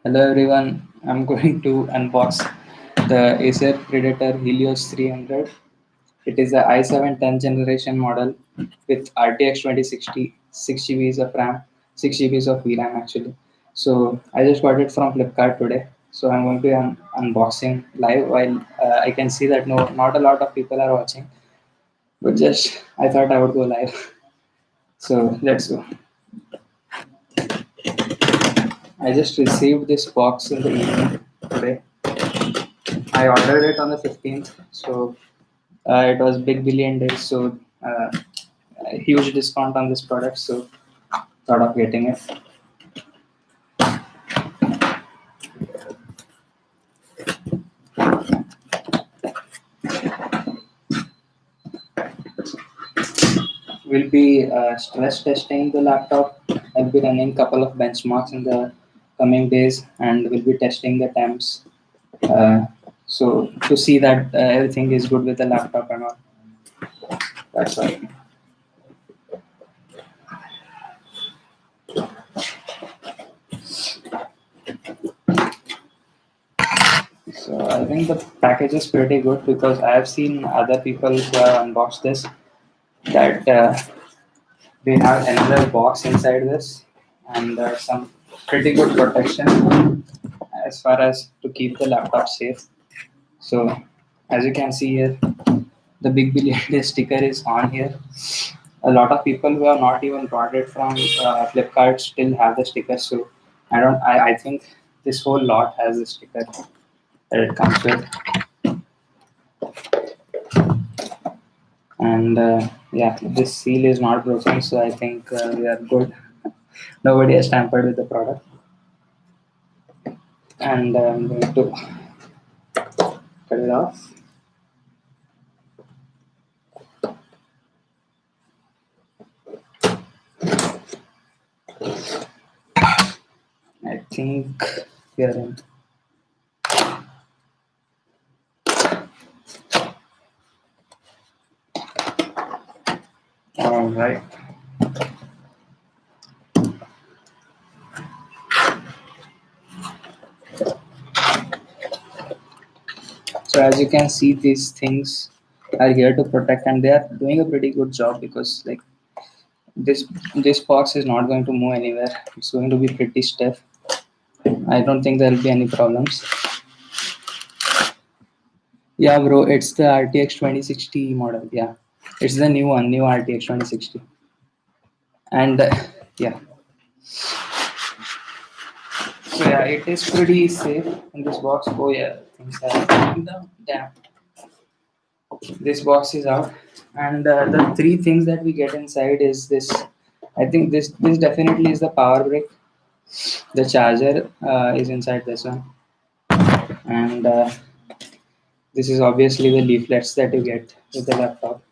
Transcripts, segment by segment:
Hello everyone, I'm going to unbox the Acer Predator Helios 300. It is the i7 10th generation model with RTX 2060, 6 GB of RAM, 6 GB of VRAM actually. So I just got it from Flipkart today. So I'm going to be unboxing live while I can see that not a lot of people are watching, but just I thought I would go live. So let's go. I just received this box in the evening today. I ordered it on the 15th, so it was Big Billion Days, so a huge discount on this product. So thought of getting it. We'll be stress testing the laptop. I'll be running couple of benchmarks in the coming days, and we'll be testing the temps. Uh, so to see that everything is good with the laptop and all. That's all. So I think the package is pretty good because I have seen other people who have unboxed this that we have another box inside this and some pretty good protection as far as to keep the laptop safe. So as you can see here, the Big Billion Day sticker is on here. A lot of people who have not even bought it from Flipkart still have the sticker. So I think this whole lot has the sticker that it comes with. And yeah, this seal is not broken, so I think we are good. Nobody has tampered with the product. And I'm going to cut it off. I think we are in. All right. So as you can see, these things are here to protect, and they are doing a pretty good job because like this this box is not going to move anywhere. It's going to be pretty stiff. I don't think there will be any problems. Yeah, bro, it's the RTX 2060 model. Yeah, it's the new one, new RTX 2060. And yeah, so yeah, it is pretty safe in this box. Oh yeah, things are falling down. Damn, this box is out, and the three things that we get inside is this. I think this definitely is the power brick. The charger is inside this one, and this is obviously the leaflets that you get with the laptop.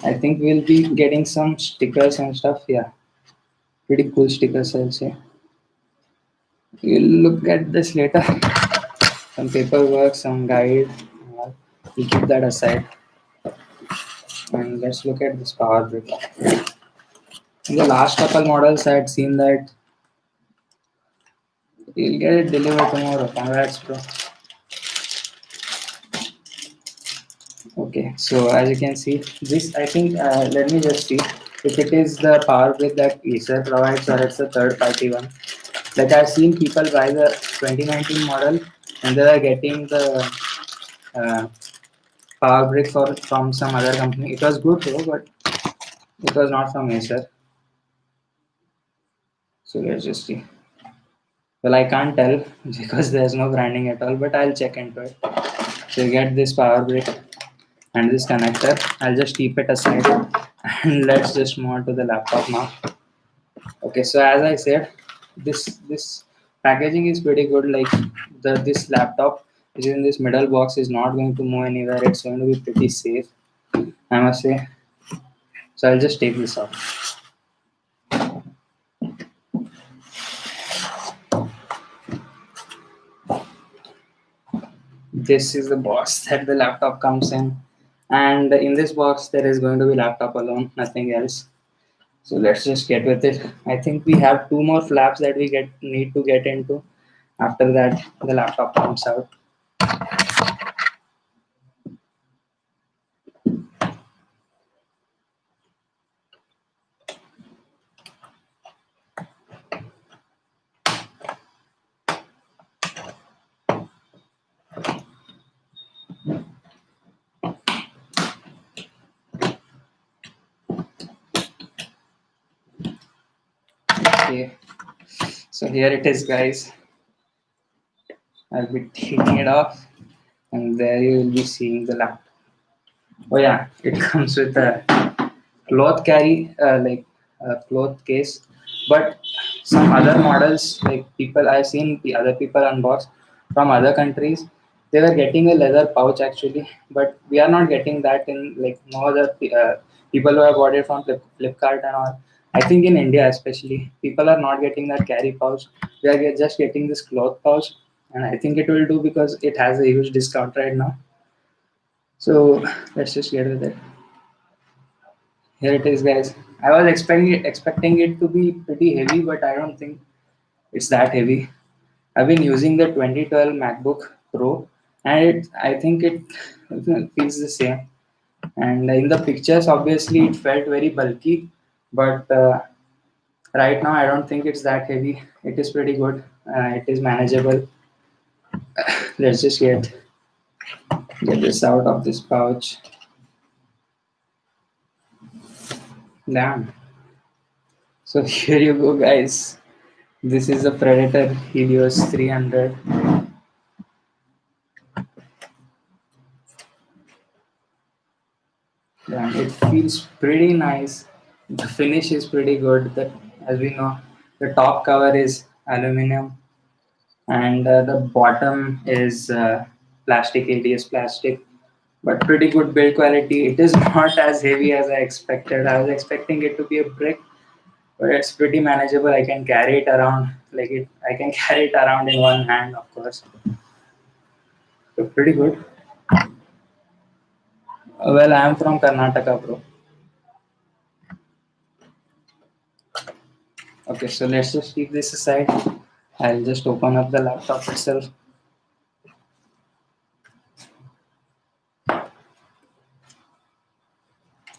I think we'll be getting some stickers and stuff. Yeah, pretty cool stickers, I'll say. We'll look at this later. Some paperwork, some guide. We'll keep that aside. And let's look at this power brick. In the last couple models, I had seen that you'll get it delivered tomorrow. Congrats, bro. Okay, so as you can see, this I think let me just see if it is the power brick that Acer provides or it's a third party one. Like I've seen people buy the 2019 model and they are getting the uh, power brick from some other company. It was good though, but it was not from Acer. So let's just see. Well, I can't tell because there's no branding at all, but I'll check into it. So you get this power brick and this connector. I'll just keep it aside and let's just move on to the laptop now. Okay, so as I said, this packaging is pretty good. Like this laptop which is in this middle box is not going to move anywhere. It's going to be pretty safe, I must say. So I'll just take this off. This is the box that the laptop comes in, and in this box there is going to be laptop alone, nothing else. So let's just get with it. I think we have two more flaps that we get need to get into. After that, the laptop comes out. Okay, so here it is, guys. I'll be taking it off, and there you will be seeing the laptop. Oh yeah, it comes with a cloth carry, like a cloth case, but some other models, like people I've seen the other people unbox from other countries, they were getting a leather pouch actually, but we are not getting that in like no other people who have bought it from Flipkart and all. I think in India especially, people are not getting that carry pouch. We are just getting this cloth pouch, and I think it will do because it has a huge discount right now. So let's just get with it. Here it is, guys. I was expecting it to be pretty heavy, but I don't think it's that heavy. I've been using the 2012 MacBook Pro, and I think it feels the same. And in the pictures, obviously, it felt very bulky, but right now, I don't think it's that heavy. It is pretty good. It is manageable. Let's just get this out of this pouch. Damn. So here you go, guys. This is a Predator Helios 300. Yeah, it feels pretty nice. The finish is pretty good. That, as we know, the top cover is aluminum, and the bottom is plastic, ADS plastic, but pretty good build quality. It is not as heavy as I expected. I was expecting it to be a brick, but it's pretty manageable. I can carry it around like it. I can carry it around in one hand, of course. So pretty good. Well, I am from Karnataka, bro. Okay, so let's just keep this aside. I'll just open up the laptop itself.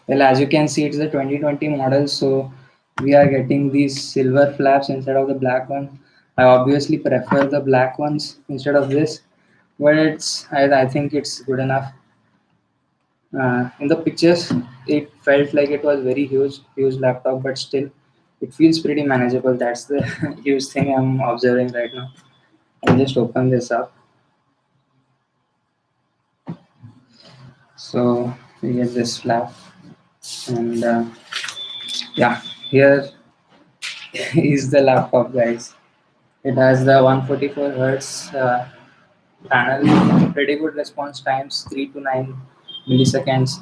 Well, as you can see, it's the 2020 model, so we are getting these silver flaps instead of the black one. I obviously prefer the black ones instead of this, but I think it's good enough. In the pictures, it felt like it was very huge laptop, but still, it feels pretty manageable. That's the huge thing I'm observing right now. I'll just open this up. So we get this flap, and yeah, here is the laptop, guys. It has the 144 hertz panel, pretty good response times, 3 to 9 milliseconds.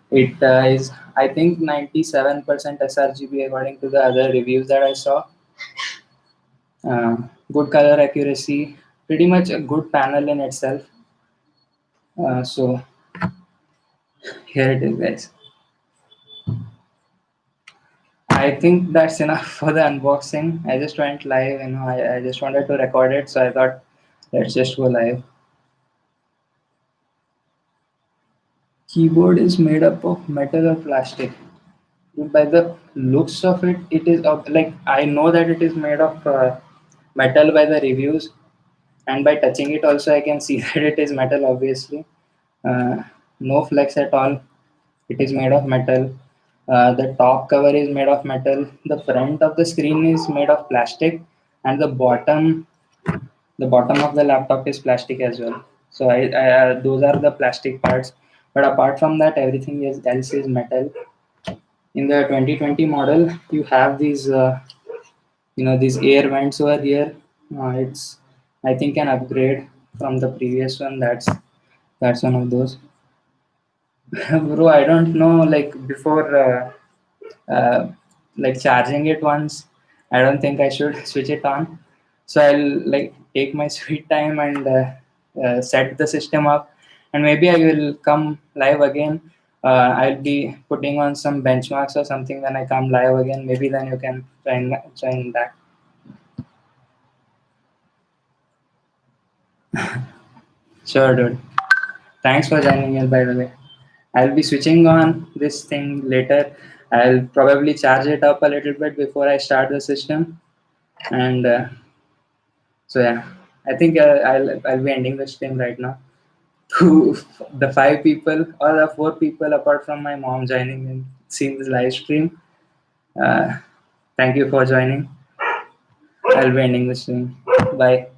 It is, I think, 97% sRGB according to the other reviews that I saw. Good color accuracy, pretty much a good panel in itself. So here it is, guys. I think that's enough for the unboxing. I just went live, I just wanted to record it, so I thought let's just go live. Keyboard is made up of metal or plastic. By the looks of it, it is like I know that it is made of metal by the reviews, and by touching it also I can see that it is metal. Obviously, no flex at all. It is made of metal. The top cover is made of metal. The front of the screen is made of plastic, and the bottom of the laptop is plastic as well. So those are the plastic parts. But apart from that, everything else is metal. In the 2020 model, you have these air vents over here. It's, I think, an upgrade from the previous one. That's one of those. Bro, I don't know, like before like charging it once, I don't think I should switch it on. So I'll like take my sweet time and set the system up, and maybe I will come live again I'll be putting on some benchmarks or something when I come live again. Maybe then you can join back. Sure, dude. Thanks for joining in, by the way. I'll be switching on this thing later. I'll probably charge it up a little bit before I start the system. And so yeah, I think I'll be ending the stream right now. To the 5 people or the 4 people apart from my mom joining and seeing this live stream, uh, thank you for joining. I'll be ending the stream. Bye.